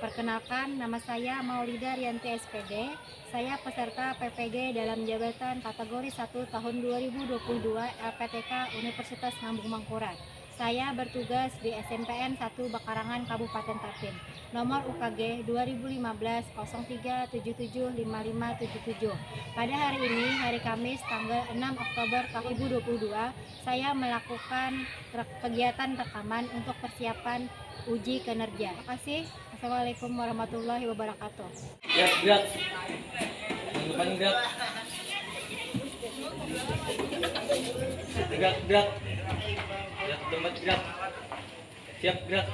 Perkenalkan, nama saya Maulida Rianti SPD. Saya peserta PPG dalam jabatan kategori 1 tahun 2022 LPTK Universitas Lambung Mangkurat. Saya bertugas di SMPN 1 Bakarangan Kabupaten Tapin. Nomor UKG 2015 03775577. Pada hari ini, hari Kamis tanggal 6 Oktober tahun 2022, saya melakukan kegiatan rekaman untuk persiapan uji kinerja. Terima kasih. Assalamualaikum warahmatullahi wabarakatuh. Gerak. Depan gerak. Gerak. Gerak tempat gerak. Siap gerak.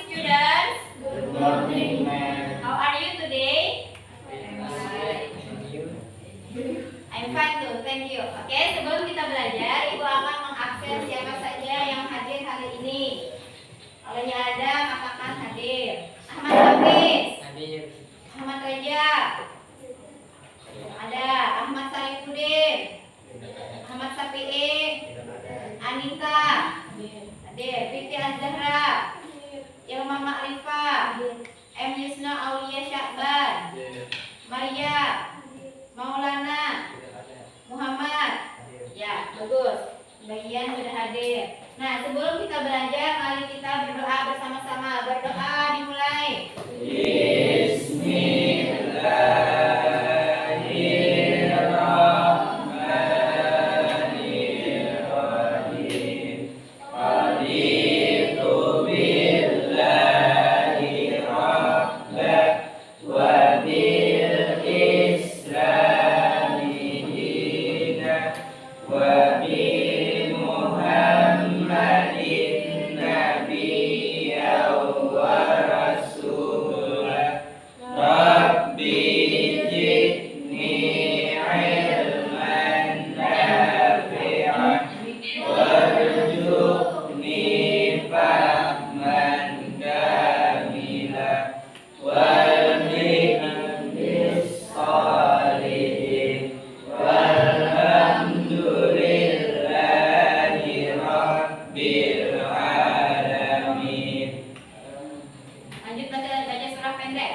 Students, good morning, ma'am. How are you today? I'm fine too, thank you. Oke, sebelum kita belajar, Ibu akan mengakses siapa saja yang hadir hari ini. Kalau yang ada, katakan hadir. Ahmad Hafiz. Hadir. Ahmad Reja. Ada. Ahmad Sarifuddin. Ahmad Safi'i. Anita. Hadir. Fitri Az-Zahra. Ilma Ma'rifah. M. Yusna Aulia Syakban. Maria. Maulana. Muhammad. Ya, bagus. Bagian sudah hadir. Nah, sebelum kita belajar, mari kita berdoa bersama-sama. Berdoa dimulai. Lanjut baca surah pendek.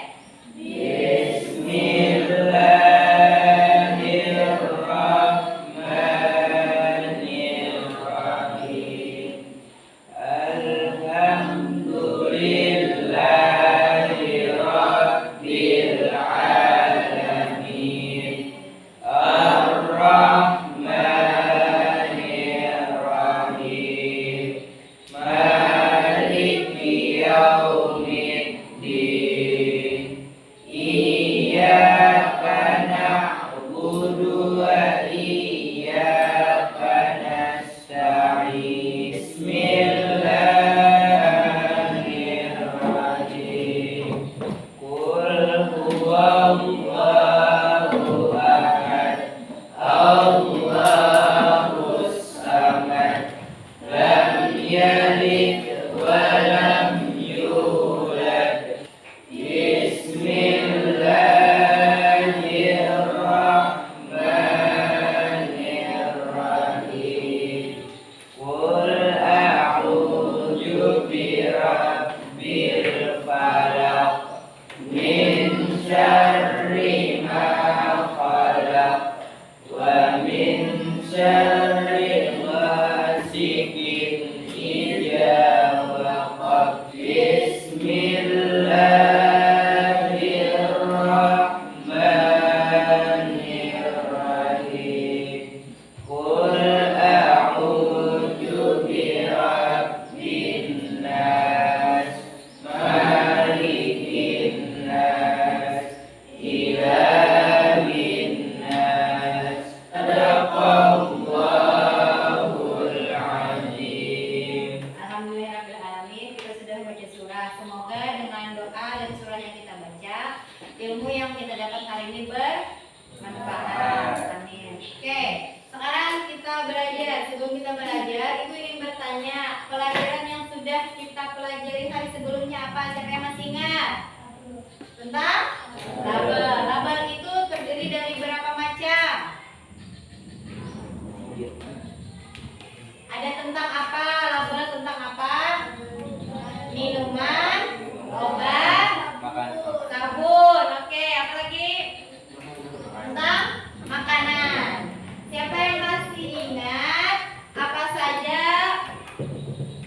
Sadaqallah. Tentang label. Label itu terdiri dari berapa macam? Ada tentang apa? Label tentang apa? Minuman, obat, Makan. sabun. Oke, apa lagi? Tentang makanan. Siapa yang masih ingat apa saja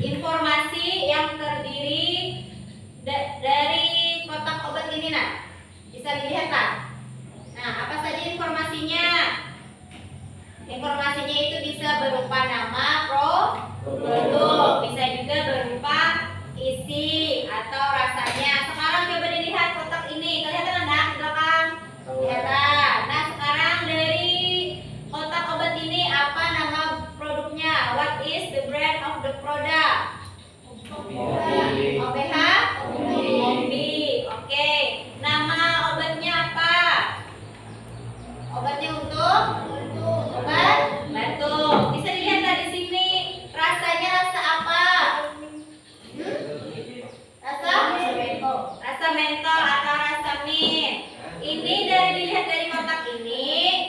informasi yang terdiri dari kotak obat ini, nah? Bisa dilihat tak? Nah, apa saja informasinya? Informasinya itu bisa berupa nama, produk, bisa juga berupa isi atau rasanya. Sekarang coba dilihat kotak ini, kelihatan enggak di belakang? Kelihatan. Nah, sekarang dari kotak obat ini apa nama produknya? What is the brand of the product? OBH? Ombi. Oke. Nama obatnya apa? Obatnya untuk obat batuk. Bisa dilihat lah di sini. Rasanya rasa apa? Rasa mentol atau rasa mint. Ini dilihat dari kotak ini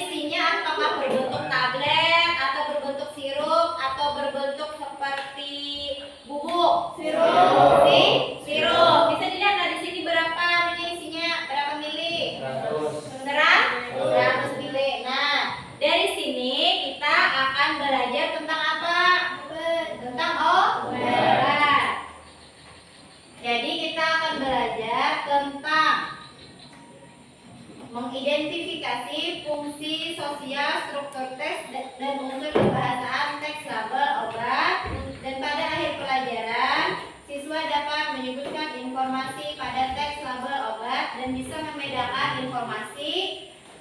isinya apakah berbentuk tablet atau berbentuk sirup atau berbentuk seperti bubuk? Sirup. Sirup. Bisa dilihat lah di sini berapa isinya? Berapa mili? 100 mili. Nah, dari sini kita akan belajar tentang apa? Tentang obat. Jadi kita akan belajar tentang mengidentifikasi fungsi sosial, struktur teks dan unsur kebahasaan teks label obat. Dan pada akhir pelajaran, siswa dapat menyebutkan informasi pada teks label obat dan bisa membedakan informasi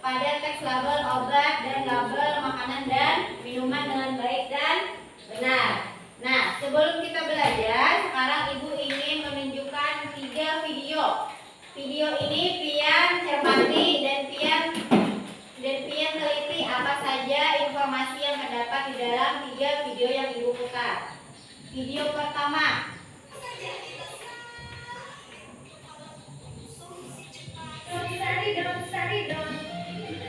pada teks label obat dan label makanan dan minuman dengan baik dan benar. Nah, sebelum kita belajar, sekarang Ibu ingin menunjukkan 3 video. Video ini Pian cermati dan Pian teliti apa saja informasi yang terdapat di dalam 3 video yang Ibu putar. Video pertama.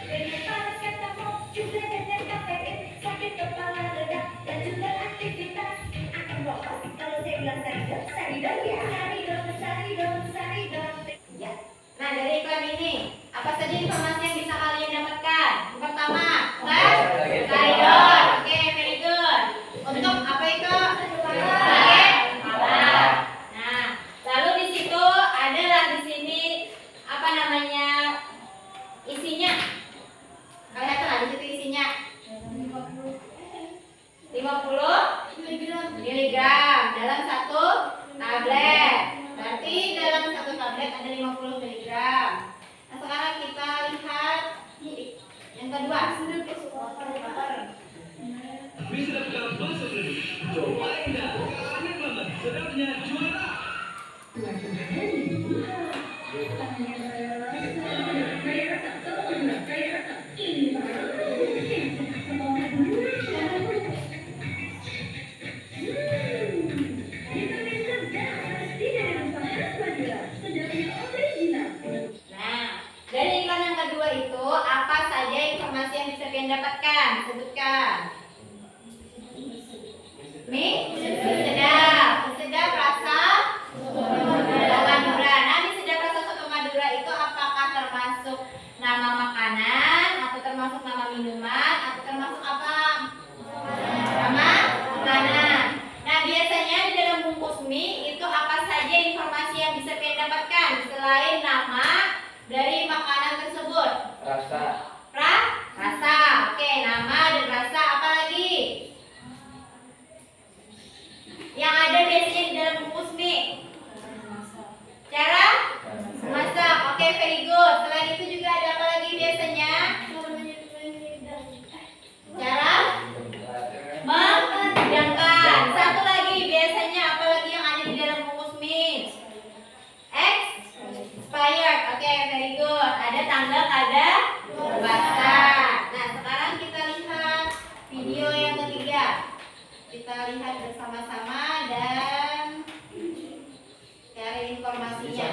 Dengan paracetamol juga dengan kafein, sakit kepala redak dan juga aktivitas akan lolos. Kalau saya bilang saridon ya. Saridon. Ya. Nah, dari iklan ini apa saja informasi yang bisa kalian dapatkan? Yang pertama, saridon. Oke, very good. Untuk apa itu? Sakit kepala. Nah, lalu di situ adalah di sini apa namanya isinya? Kalian tahu di situ isinya 50 miligram dalam 1 tablet. Berarti dalam 1 tablet ada 50 miligram. Nah, sekarang kita lihat yang kedua. Dari iklan yang kedua itu apa saja informasi yang bisa kalian dapatkan? Sebutkan. Mie sedap rasa soto Madura. Nah, mie sedap rasa soto Madura itu apakah termasuk nama makanan atau termasuk nama minuman atau termasuk apa? Nama makanan. Nah, biasanya di dalam bungkus mie itu apa saja informasi yang bisa kalian dapatkan selain nama dari makanan tersebut? Rasa. Rasa. Oke, nama dan rasa. Apa lagi? Yang ada biasanya di dalam bungkus mie. Cara masak. Oke, very good. Selain itu juga ada apa lagi biasanya? Cara menghidangkan. Satu lagi biasanya apa lagi yang ada di dalam bungkus mie? Expired. Oke, very good. Ada tanggal kadaluarsa. Nah, sekarang kita lihat video yang ketiga. Kita lihat bersama-sama dan cari informasinya.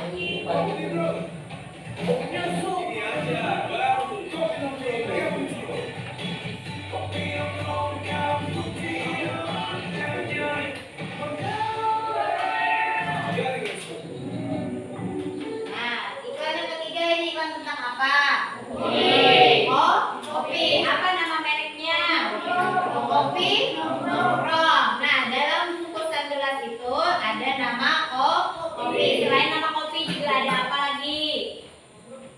Kopi nongkrong. Nah, dalam bungkusan gelas itu ada nama kopi. Selain nama kopi juga ada apa lagi?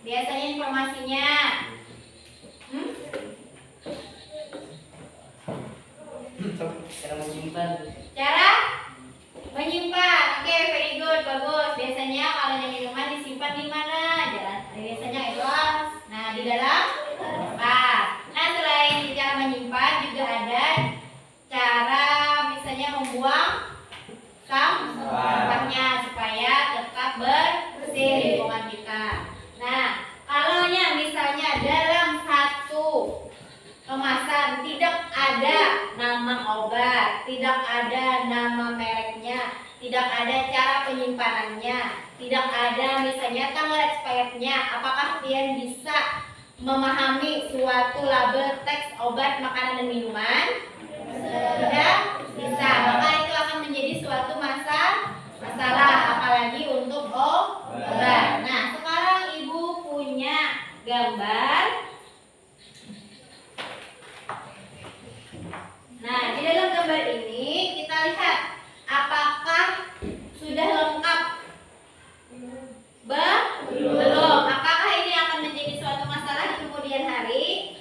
Biasanya informasinya. Cara menyimpan. Cara menyimpan. Oke, very good, bagus. Biasanya kalau yang minuman disimpan di mana? Biasanya gelas. Nah, di dalam tempat. Nah, selain cara menyimpan juga ada cara misalnya membuang sampahnya supaya tetap bersih lingkungan kita. Nah, kalau misalnya dalam satu kemasan tidak ada nama obat, tidak ada nama mereknya, tidak ada cara penyimpanannya, tidak ada misalnya tanggal expirednya, apakah kalian bisa memahami suatu label teks obat, makanan, dan minuman? Tidak bisa, maka itu akan menjadi suatu masalah, apalagi untuk obat. Nah, sekarang ibu punya gambar. Nah, di dalam gambar ini kita lihat apakah sudah lengkap? Belum. Apakah ini akan menjadi suatu masalah di kemudian hari?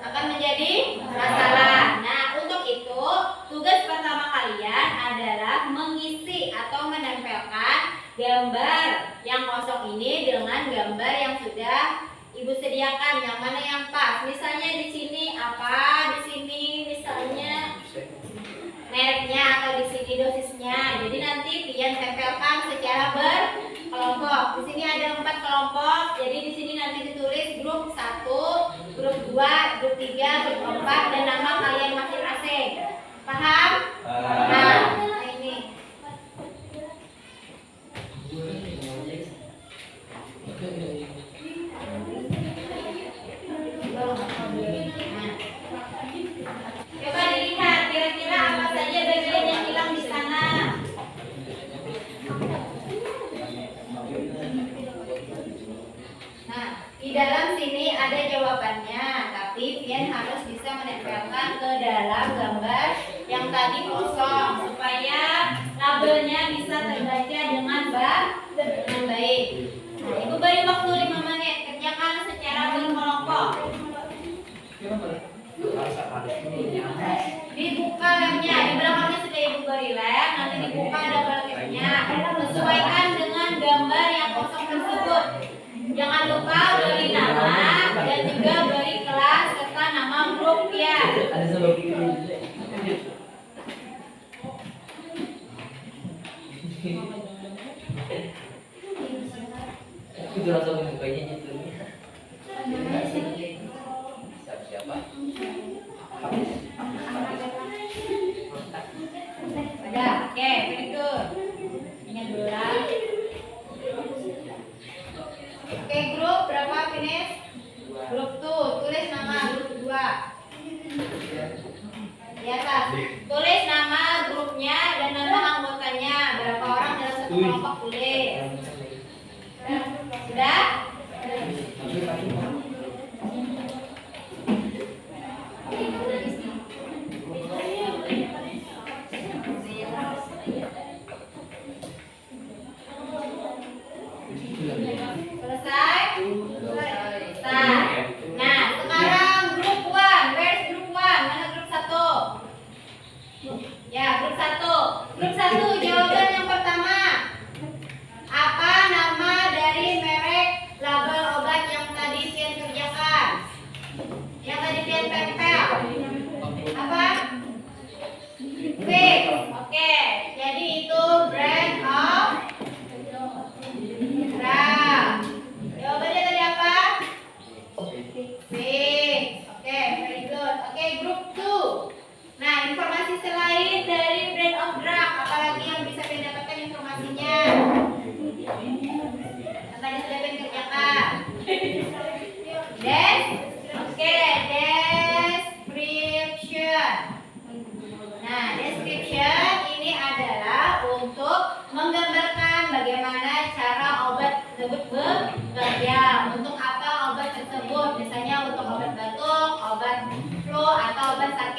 Akan menjadi masalah. Nah, untuk itu tugas pertama kalian adalah mengisi atau menempelkan gambar yang kosong ini dengan gambar yang sudah ibu sediakan, yang mana yang pas. Misalnya di sini apa? Di sini misalnya mereknya atau di sini dosisnya. Jadi nanti kalian tempelkan secara berkelompok. Di sini ada 4 kelompok. Jadi di sini nanti ditulis grup 1, grup 2, grup 3, grup 4 dan nama kalian masing-masing. Paham? Nah, ini. Coba dilihat kira-kira apa saja bagian yang hilang di sana. Nah, di dalam sini ada jawabannya, tapi kalian harus bisa menempelkan ke dalam gambar yang tadi kosong supaya labelnya bisa terbaca dengan baik. Nah, ibu beri waktu 5 menit, kerjakan secara berkelompok. Dibuka lemnya, di belakangnya sudah ibu beri lem, nanti dibuka double tipnya. Sesuaikan dengan gambar yang kosong tersebut. Jangan lupa beri nama dan juga beri kelas serta nama grup ya. Ada sebab itu langsung mukanya nyetulnya. Siapa? Udah, oke, very good. Ingat dulu lah. Oke, grup berapa finish? Grup 2, tulis nama grup 2. Di atas, tulis nama grupnya dan nama anggotanya. Berapa orang dalam satu kelompok tulis. Sudah? Selesai? Selesai. Nah, sekarang grup 1. Where's grup 1? Mana grup 1? Ya, grup 1. Grup 1, jawaban yang pertama.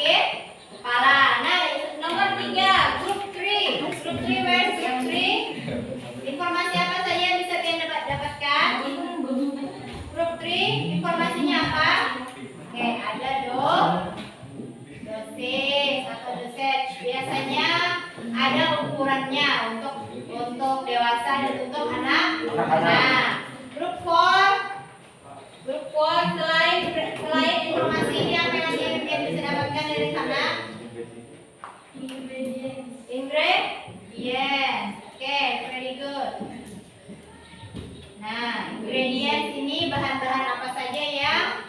sakit kepala. Nah, nomor 3, grup 3. Grup 3, where's grup 3? Informasi apa saja yang bisa kalian dapatkan? Grup 3, informasinya apa? Oke, ada dosis atau dosage. Biasanya ada ukurannya untuk dewasa dan untuk anak-anak. Grup 4 selain informasi ini apa lagi yang kalian bisa dapatkan dari sana? Ingredients. Oke, very good. Nah, ingredients ini bahan-bahan apa saja yang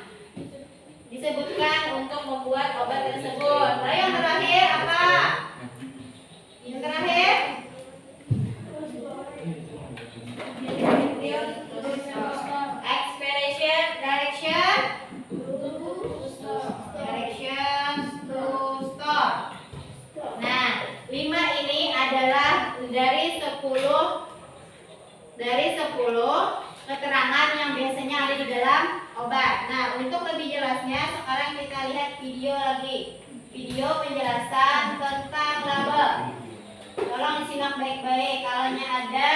disebutkan untuk membuat obat tersebut. Lalu yang terakhir apa? Yang terakhir? Expiration, directions to store. Nah, 5 ini adalah dari 10 keterangan yang biasanya ada di dalam obat. Nah, untuk lebih jelasnya sekarang kita lihat video lagi. Video penjelasan tentang label. Tolong disimak baik-baik. Kalau ada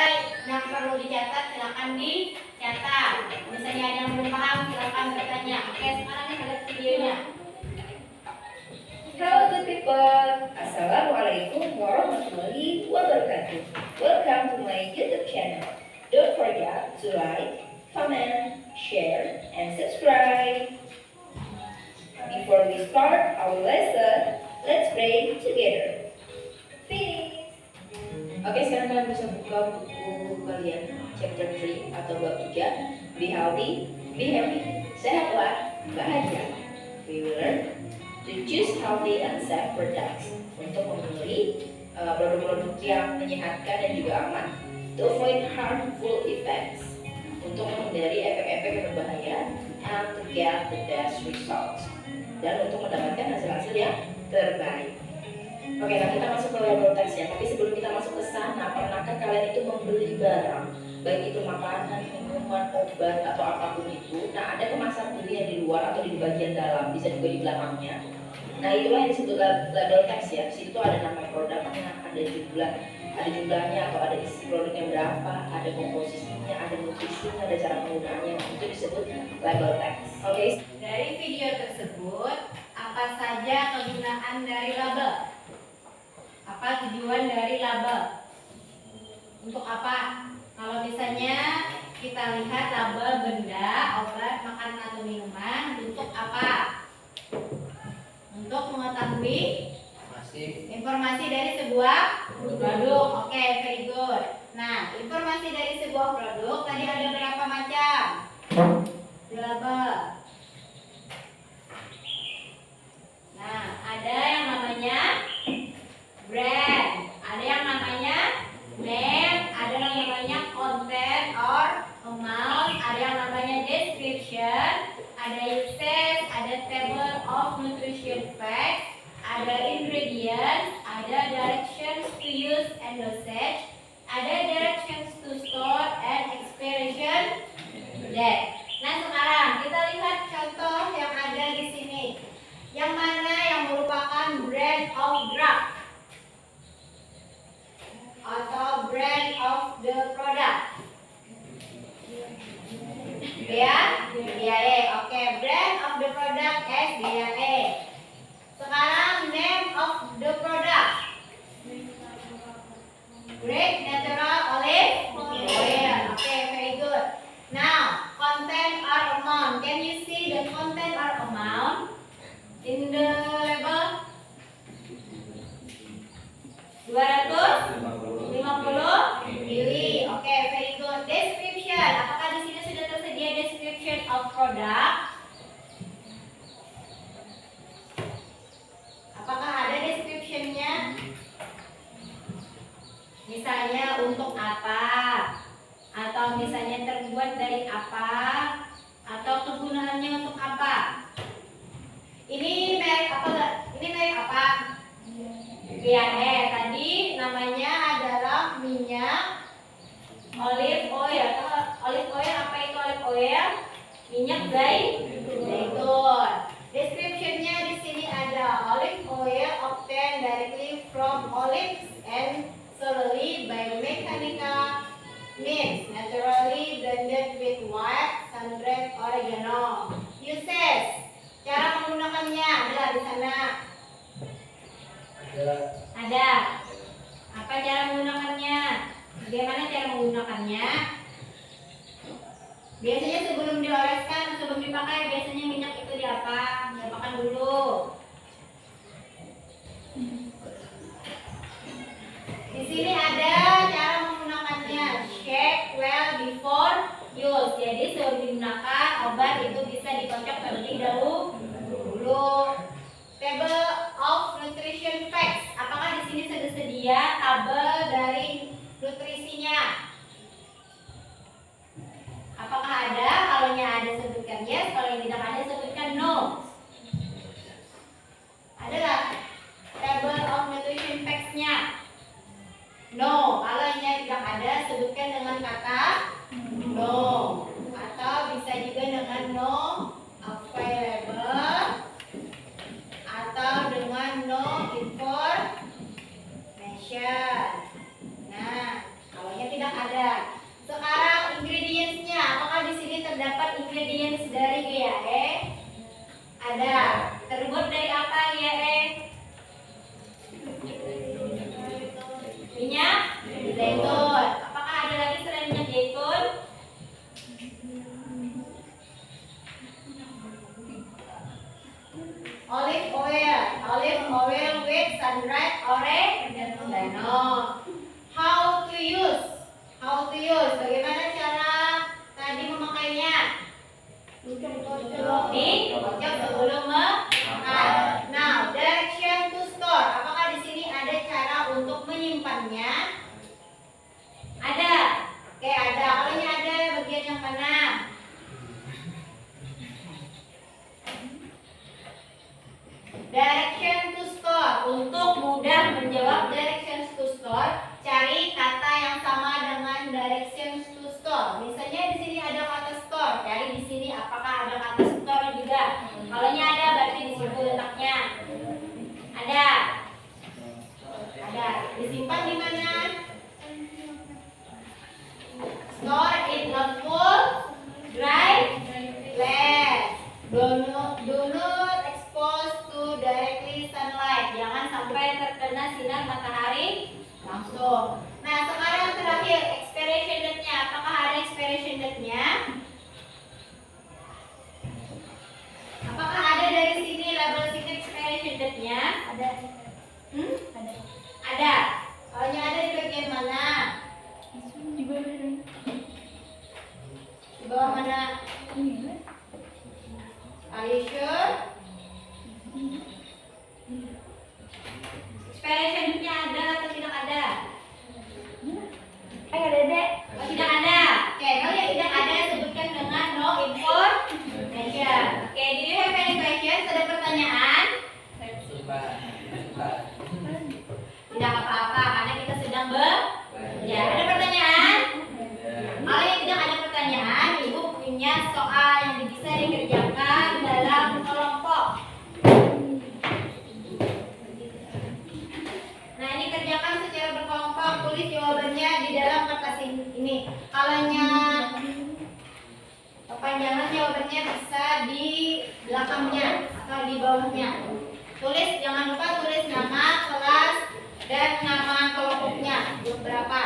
yang perlu dicatat, silakan dicatat. Misalnya ada yang belum paham, silakan bertanya. Oke, sekarang kita lihat videonya. Hello good people, Assalamualaikum warahmatullahi wabarakatuh. Welcome to my YouTube channel. Don't forget to like, comment, share, and subscribe. Before we start our lesson, let's pray together. Finish. Oke, sekarang kalian bisa buka buku kalian chapter 3 atau bab 3. Be healthy, be happy. Sehatlah, bahagia. We will learn to choose healthy and safe products untuk memilih produk-produk yang menyehatkan dan juga aman, to avoid harmful effects untuk menghindari efek-efek yang berbahaya, and to get the best results dan untuk mendapatkan hasil-hasil yang terbaik. Oke, nah kita masuk ke label teks ya. Tapi sebelum kita masuk ke sana, pernahkah kalian itu membeli barang, baik itu makanan, minuman, obat atau apapun itu? Nah, ada kemasan pilihan di luar atau di bagian dalam, bisa juga di belakangnya. Nah, itulah yang disebut label teks ya. Di situ ada nama produknya, ada jumlahnya atau ada isi produknya berapa, ada komposisinya, ada nutrisinya, ada cara penggunaannya. Itu disebut label teks. Oke. Dari video tersebut, apa saja kegunaan dari label? Apa tujuan dari label? Untuk apa? Kalau misalnya kita lihat label benda, obat, makanan atau minuman, untuk apa? Untuk mengetahui informasi dari sebuah produk. Oke, very good. Nah, informasi dari sebuah produk tadi ada berapa macam di label? Nah, ada yang namanya brand, ada yang namanya name, ada yang namanya content or amount, ada yang namanya description, ada usage, ada table of nutrition facts, ada ingredients, ada directions to use and dosage, ada directions to store and expiration date. Nah, sekarang kita lihat contoh yang ada di sini. Yang mana yang merupakan brand of drug atau brand of the product? BAE. Oke, brand of the product is BAE. Sekarang name of the product. Great natural olive oil. Okay, very good. Now, content or amount. Can you see the content or amount in the label? 250 mili. Oke, very good. Description. Apakah di sini sudah tersedia description of product? Apakah ada description-nya? Misalnya untuk apa? Atau misalnya terbuat dari apa? Atau kegunaannya untuk apa? Ini merek apa? Ini merek apa? BAE. Tadi namanya adalah minyak olive oil. Olive oil, apa itu olive oil? Minyak zaitun. Description-nya di sini ada olive obtained directly from olives and solely by mechanical means, naturally blended with white, sun-dried oregano. Uses. Cara menggunakannya adalah di sana. Ada. Apa cara menggunakannya? Bagaimana cara menggunakannya? Biasanya sebelum dioleskan, sebelum dipakai, biasanya minyak itu diapakan dulu. Di sini ada cara menggunakannya. Shake well before use. Jadi sebelum digunakan, obat itu bisa dikocok terlebih dahulu. Table of nutrition facts. Apakah di sini sudah tersedia tabel dari nutrisinya? Apakah ada? Kalau ada sebutkan yes, kalau yang tidak ada sebutkan no. Adalah table of nutrition facts-nya. No. Kalau yang tidak ada sebutkan dengan kata no. Atau bisa juga dengan no available atau dengan no information. Nah, kalau yang tidak ada. Sekarang ingredients-nya, apakah di sini terdapat ingredients dari GAE? Ada. Terbuat dari apa GAE? Minyak zaitun. Apakah ada lagi selain minyak zaitun? Olive oil with sun-dried oregano. How to use? Bagaimana cara tadi memakainya? Dikocok sebelum memakan. Now, direction to store. Apakah di sini ada cara untuk menyimpannya? Ada. Oke, ada. Kalau ini ada bagian yang mana? Direction to store. Untuk mudah menjawab directions to store, cari kata yang sama dengan directions to store. Misalnya di sini ada kata store, cari di sini apakah ada kata store juga. Kalau ada berarti di situ letaknya. Ada. Disimpan di mana? Store in a cool, dry place. Do not expose to directly sunlight. Jangan sampai terkena sinar matahari langsung. Nah, sekarang terakhir expiration date-nya. Apakah ada expiration date-nya? Apakah ada dari sini label sini expiration date-nya? Ada. Ada. Kalau ada di bagian mana? Di bawah mana? Are you sure? Expiration date-nya ada atau tidak ada? Ada dek. Oh, tidak ada. Oke, kalau yang tidak ada sebutkan dengan no information. Oke, do you have any questions? Ada pertanyaan? Tidak apa-apa karena kita sedang ya, ada pertanyaan? Kalau yang tidak ada pertanyaan, Ibu punya soal yang bisa dikerjakan dalam kelompok. Nah, ini kerjakan secara berkelompok, tulis jawabannya di dalam kertas ini. Kalaunya kepanjangan jawabannya bisa di belakangnya atau di bawahnya. Tulis, jangan lupa tulis nama kelas dan nama kelompoknya berapa.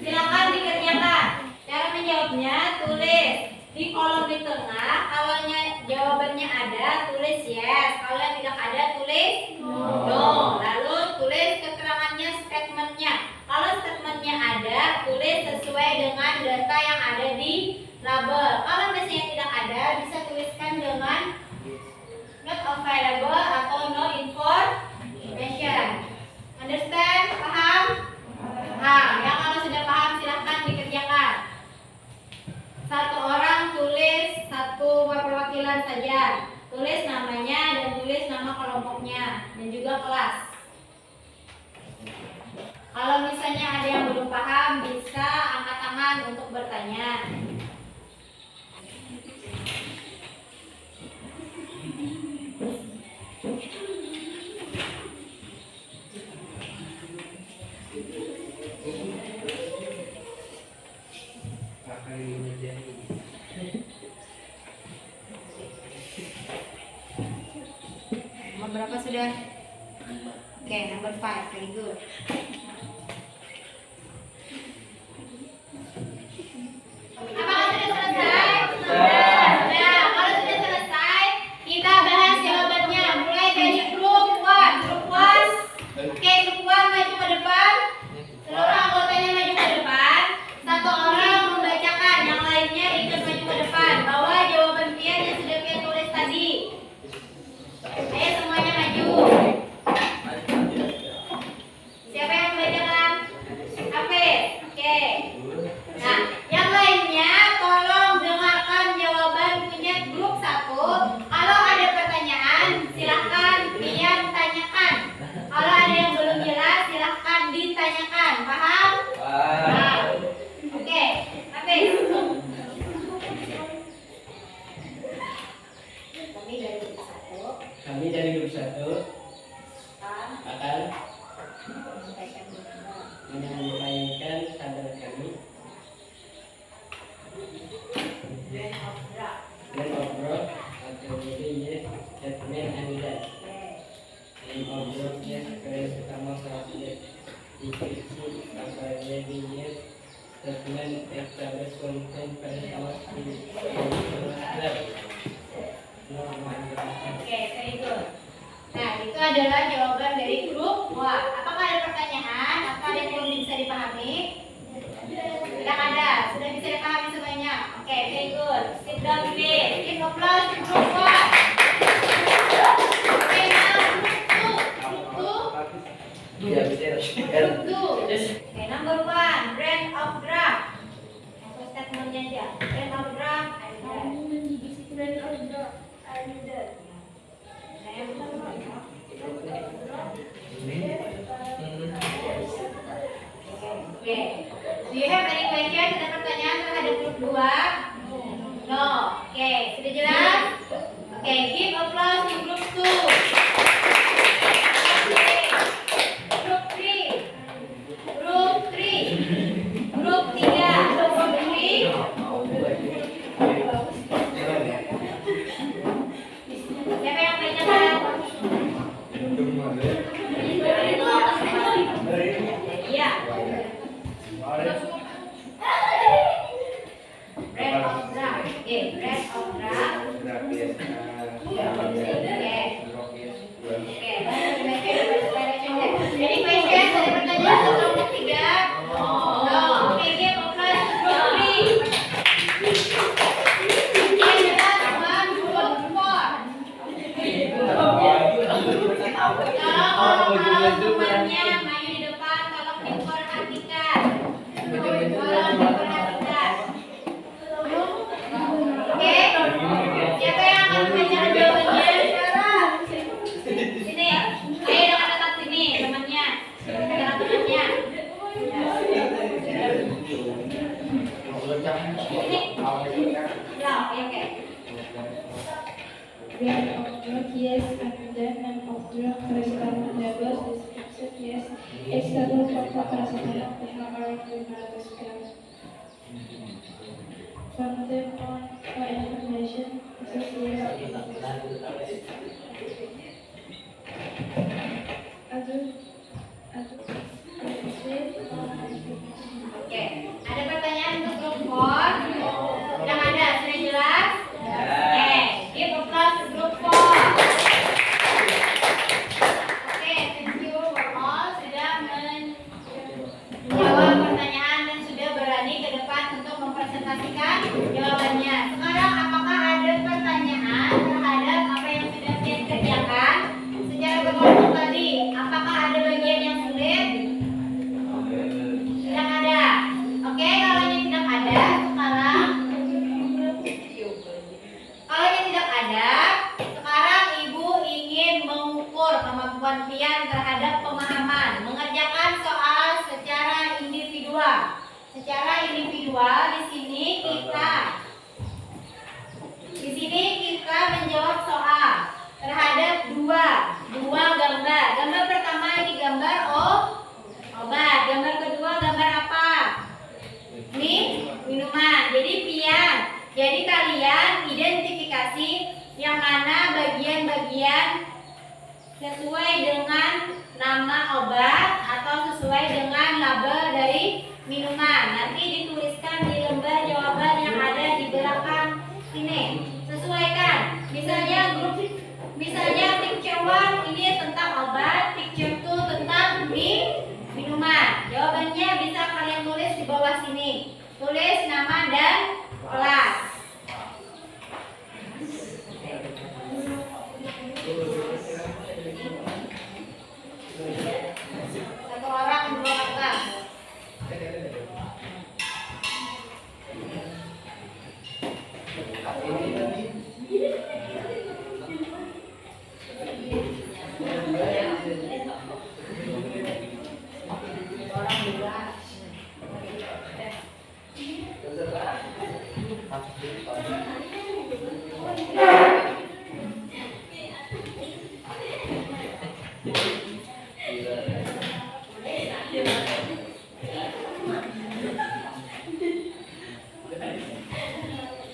Silakan dikerjakan. Cara menjawabnya tulis di kolom di tengah. Kalau jawabannya ada, tulis yes. Kalau yang tidak ada, tulis no. Lalu tulis keterangannya, statementnya. Kalau statementnya ada, tulis sesuai dengan data yang ada di label. Kalau misalnya tidak ada, bisa tuliskan dengan not available atau no information. Understand? Paham? Paham. Ya, kalau sudah paham silahkan dikerjakan. Satu orang tulis satu perwakilan saja. Tulis namanya dan tulis nama kelompoknya dan juga kelas. Kalau misalnya ada yang belum paham, bisa angkat tangan untuk bertanya. berapa sudah? Oke, number 5, very good. Apakah sudah selesai? Sudah. Kalau sudah selesai, kita bahas jawabannya. Mulai dari grup 1. Grup 1. Oke, grup 1 maju ke depan. Seluruh anggotanya maju ke depan. Satu orang membacakan, yang lainnya ikut maju ke depan. Bawa jawaban Pian yang sudah Pian tulis tadi. Ayo semuanya maju. Siapa yang membacakan? Hafiz. Oke. Nah, yang lainnya tolong dengarkan jawaban punya grup 1. Kalau ada pertanyaan, silahkan Pian tanyakan. Kalau ada yang belum jelas, silahkan ditanyakan. Paham? Nah, oke. Hafiz. Kami dari grup 1 akan menyampaikan kabar kami dan obrol atau yes statement and that dan obrol yes kalian pertama saat diskusi apa yes statement establish content pada saat Oke, very good. Nah, itu adalah jawaban dari grup. Wah, apakah ada pertanyaan? Apa ada yang belum bisa dipahami? Tidak ada, sudah bisa dipahami semuanya. Oke, very good. Sit down please. Give applause to group 1. Oke, now group 2. Oke, number 1, brand of drum. Masuk statementnya aja. Brand of drum. Brand of drum. Okay. Do you have any question? Ada pertanyaan terhadap grup 2? No. Oke, sudah jelas? Oke, give applause to group 2. Group 3. Group 3. Group 3. Group 3. Siapa yang tanyakan? Iya. Bread of drum. Bread of drum. Jadi question, ada pertanyaan untuk nomor 3? No. Oke, give applause to group 3. Tolong temannya maju di depan, tolong diperhatikan. Tolong diperhatikan. Oke, siapa yang akan membacakan jawabannya? Sini, ayo dekat-dekat sini temannya. Dekat temannya. Sini. Ya, oke. Brand of drug, yes, and then name of drug, paracetamol doubles, description, yes, external fakta paracetamol, PHR, 500 gram. From them on, for information, this is yes. Oke, ada pertanyaan untuk grup 4? Yang ada, sudah jelas? Oke, give applause to group 4. Oke, thank you for all sudah menjawab pertanyaan dan sudah berani ke depan untuk mempresentasikan jawabannya. Sekarang apakah ada pertanyaan terhadap apa yang sudah saya kerjakan secara berkelompok tadi? Apakah ada bagian yang sulit? Tidak ada. Oke, kalau yang tidak ada, sekarang Ibu ingin mengukur kemampuan Pian terhadap pemahaman, mengerjakan soal secara individual. Secara individual di sini kita menjawab soal terhadap dua gambar. Gambar pertama ini gambar obat. Gambar kedua gambar apa? Ini minuman. Jadi kalian identifikasi yang mana bagian-bagian sesuai dengan nama obat atau sesuai dengan label dari minuman. Nanti dituliskan di lembar jawaban yang ada di belakang sini. Sesuaikan. Misalnya picture 1 ini tentang obat, picture 2 tentang minuman. Jawabannya bisa kalian tulis di bawah sini. Tulis nama dan kelas. Satu orang 2 kertas.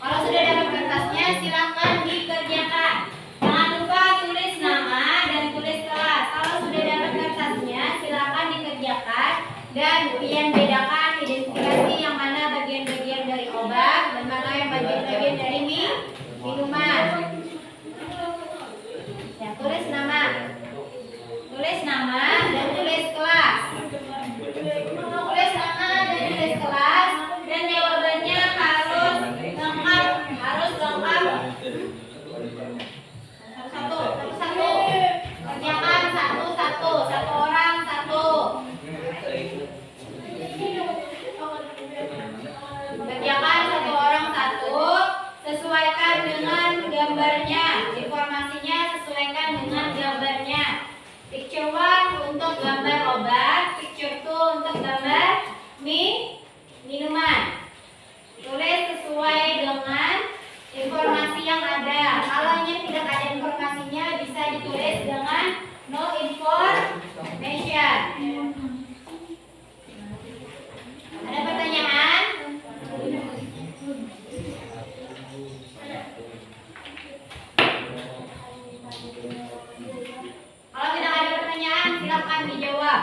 Kalau sudah dapat kertasnya, silakan dikerjakan. Jangan lupa tulis nama dan tulis kelas. Kalau sudah dapat kertasnya, silakan dikerjakan dan kalian bedakan identifikasi yang mana bagian-bagian dari obat dan mana yang bagian-bagian dari minuman. Ya, tulis nama dan tulis kelas. Tulis nama dan tulis kelas dan jawabannya harus lengkap. Satu. Kerjakan satu orang satu. Kerjakan satu orang satu. Sesuaikan dengan gambarnya. Informasinya sesuaikan dengan gambarnya. Picture 1 untuk gambar obat, picture 2 untuk gambar minuman. Tulis sesuai dengan informasi yang ada. Kalau ini tidak ada informasinya, bisa ditulis dengan no information. Ada pertanyaan? Kalau tidak ada pertanyaan, silakan dijawab.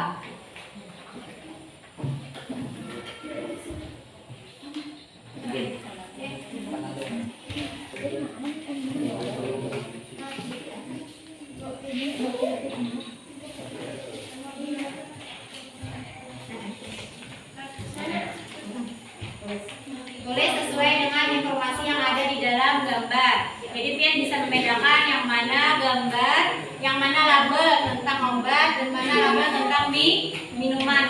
Tulis sesuai dengan informasi yang ada di dalam gambar. Jadi pian bisa membedakan yang mana gambar, yang mana label tentang obat dan mana label tentang minuman.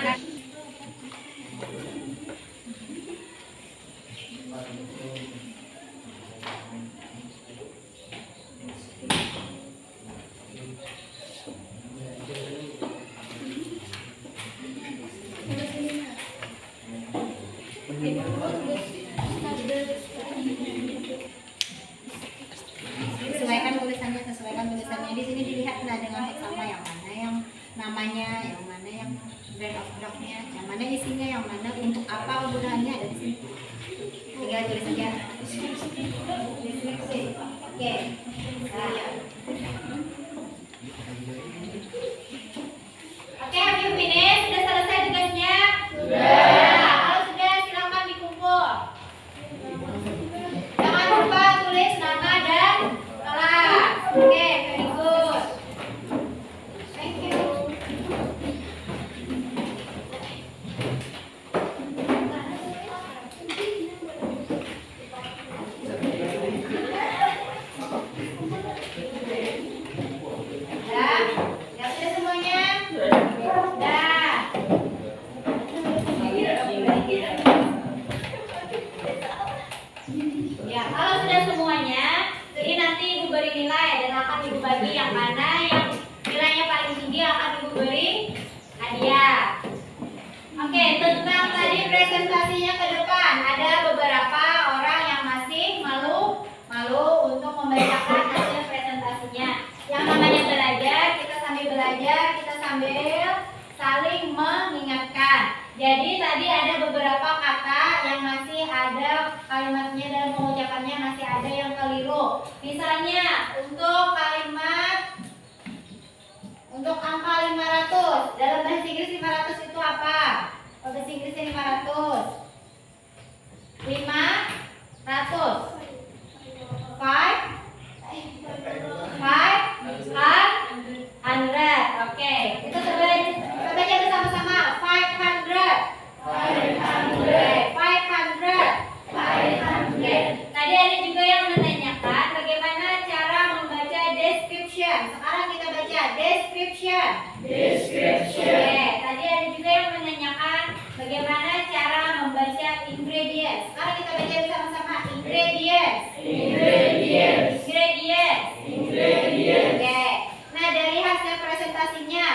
Sesuaikan tulisannya. Di sini dilihat nah dengan seksama yang mana yang namanya, yang mana yang brand of drug-nya, yang mana isinya, yang mana untuk apa gunanya ada di sini. Tinggal tulis saja. Oke. Oke, have you finished? Sudah selesai tugasnya? Sudah. Kalau sudah, silakan dikumpul. Jangan lupa tulis nama dan kelas. Oke, very good. Thank you. Ya sudah semuanya? Sudah. Ya, kalau sudah semuanya, jadi nanti Ibu beri nilai dan akan Ibu bagi yang mana yang nilainya paling tinggi akan Ibu beri hadiah. Oke, tentang tadi presentasinya ke depan, ada beberapa orang yang masih malu untuk membacakan hasil presentasinya. Yang namanya belajar, kita sambil saling mengingatkan. Jadi tadi ada beberapa kata yang masih ada kalimatnya dan pengucapannya masih ada yang keliru. Misalnya untuk kalimat Bahasa Inggrisnya 500. 500. 500. Oke, kita coba baca bersama-sama. 500. 500. Tadi ada juga yang menanyakan bagaimana cara membaca description. Sekarang kita baca description. Oke, tadi ada juga yang menanyakan bagaimana cara membaca ingredients. Sekarang kita baca bersama-sama ingredients. Oke. Nah, dari hasil presentasinya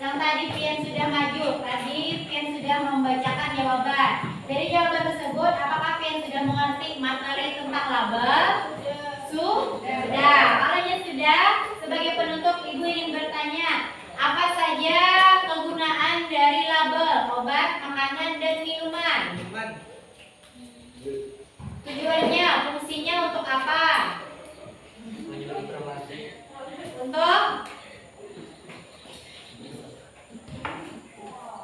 yang tadi Pian sudah maju, tadi Pian sudah membacakan jawaban. Dari jawaban tersebut, apakah Pian sudah mengerti materi tentang label? Sudah. Kalau sudah, sebagai penutup Ibu ingin bertanya, apa saja kegunaan dari label obat, makanan, dan minuman? Tujuannya, fungsinya untuk apa?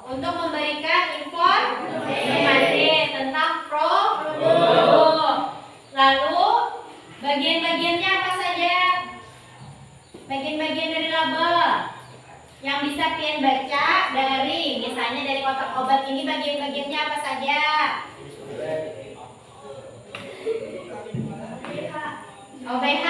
Untuk memberikan informasi tentang produk. Lalu bagian-bagiannya apa saja? Bagian-bagian dari label yang bisa Pian baca dari, misalnya dari kotak obat ini bagian-bagiannya apa saja? OBH.